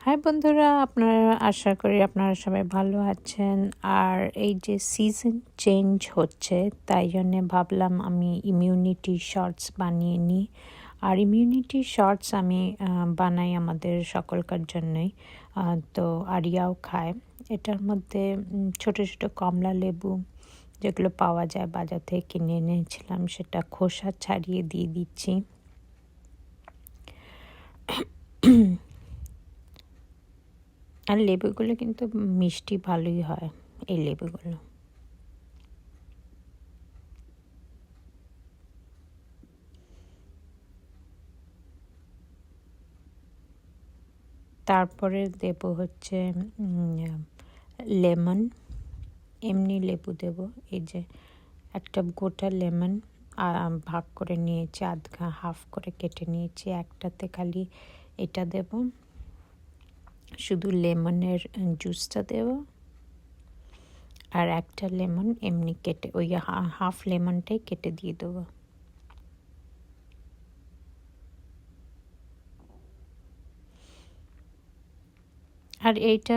High বন্ধুরা, আপনারা আশা করি আপনারা সবাই ভালো আছেন। আর এই যে সিজন চেঞ্জ হচ্ছে, তাই জন্যে ভাবলাম আমি ইমিউনিটি শর্টস বানিয়ে নিই। আর ইমিউনিটি শর্টস আমি বানাই আমাদের সকলকার জন্যই। তো আরিয়াও খায়। এটার মধ্যে ছোট ছোট কমলা লেবু যেগুলো পাওয়া যায় বাজার থেকে কিনে এনেছিলাম, সেটা খোসা ছাড়িয়ে দিয়ে দিচ্ছি। আর লেবুগুলো কিন্তু মিষ্টি ভালোই হয়, এই লেবুগুলো। তারপরে দেব হচ্ছে লেমন, এমনি লেবু দেব। এই যে একটা গোটা লেমন ভাগ করে নিয়েছি, হাফ করে কেটে নিয়েছি। একটাতে খালি এটা দেব, শুধু লেমনের জুসটা দেব। আর একটা লেমন এমনি কেটে, ওই হাফ লেমনটাই কেটে দিয়ে দেবো। আর এইটা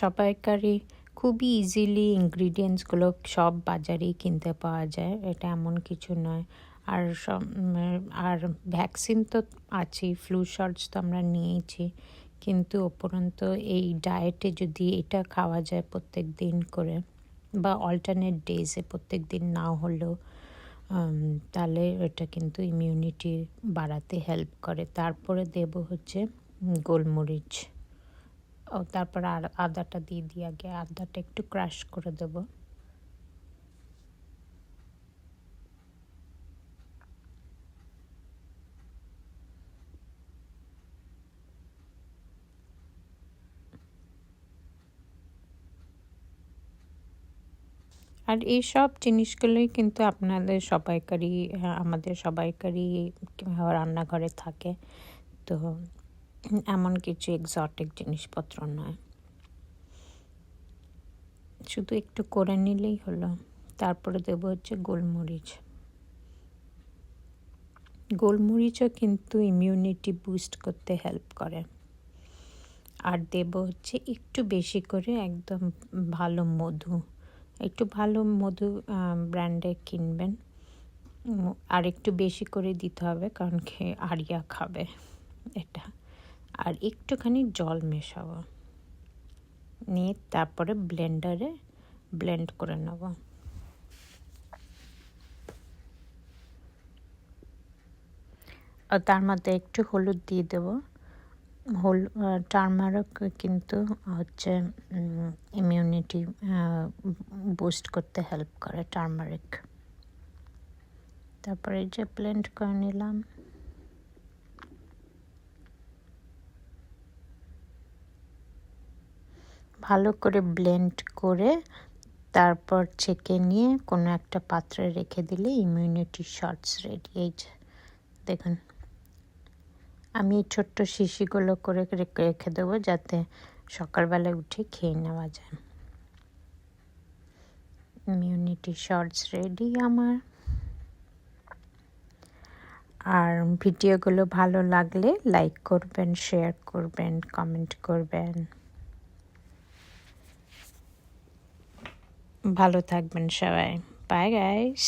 সবাইকারই খুবই ইজিলি ইনগ্রিডিয়েন্টসগুলো সব বাজারেই কিনতে পাওয়া যায়, এটা এমন কিছু নয়। আর আর ভ্যাকসিন তো আছেই, ফ্লু শটস তো আমরা নিয়েছি, কিন্তু উপরন্ত এই ডায়েটে যদি এটা খাওয়া যায় প্রত্যেক দিন করে, বা অল্টারনেট ডেজে প্রত্যেক দিন না হলেও, তাহলে এটা কিন্তু ইমিউনিটি বাড়াতে হেল্প করে। তারপরে দেব হচ্ছে গোলমরিচ। তারপর আর আদাটা দিয়ে দিই, আগে আদাটা একটু ক্রাশ করে দেব। আর এই সব জিনিসগুলোই কিন্তু আপনাদের সবাইকারই, আমাদের সবাইকারই রান্নাঘরে থাকে, তো এমন কিছু এক্সোটিক জিনিসপত্র নয়, শুধু একটু করে নিলেই হলো। তারপরে দেব হচ্ছে গোলমরিচ। গোলমরিচও কিন্তু ইমিউনিটি বুস্ট করতে হেল্প করে। আর দেব হচ্ছে একটু বেশি করে একদম ভালো মধু, একটু ভালো মধু ব্র্যান্ডে কিনবেন। আর একটু বেশি করে দিতে হবে, কারণ আরিয়া খাবে এটা। আর একটুখানি জল মেশাবো, নিয়ে তারপরে ব্লেন্ডারে ব্লেন্ড করে নেব। আর তার মধ্যে একটু হলুদ দিয়ে দেবো। টারমারিক কিন্তু হচ্ছে ইমিউনিটি বুস্ট করতে হেল্প করে টারমারিক। তারপরে যে ব্লেন্ড করে নিলাম। ভালো করে ব্লেন্ড করে তারপর ছেঁকে নিয়ে কোনো একটা পাত্রে রেখে দিলে ইমিউনিটি শটস রেডি। এই যে দেখুন, আমি ছোট্ট শিশিগুলো করে রেখে দেবো, যাতে সকালবেলায় উঠে খেয়ে নেওয়া যায়। ইমিউনিটি শটস রেডি আমার। আর ভিডিওগুলো ভালো লাগলে লাইক করবেন, শেয়ার করবেন, কমেন্ট করবেন। ভালো থাকবেন সবাই। Bye guys.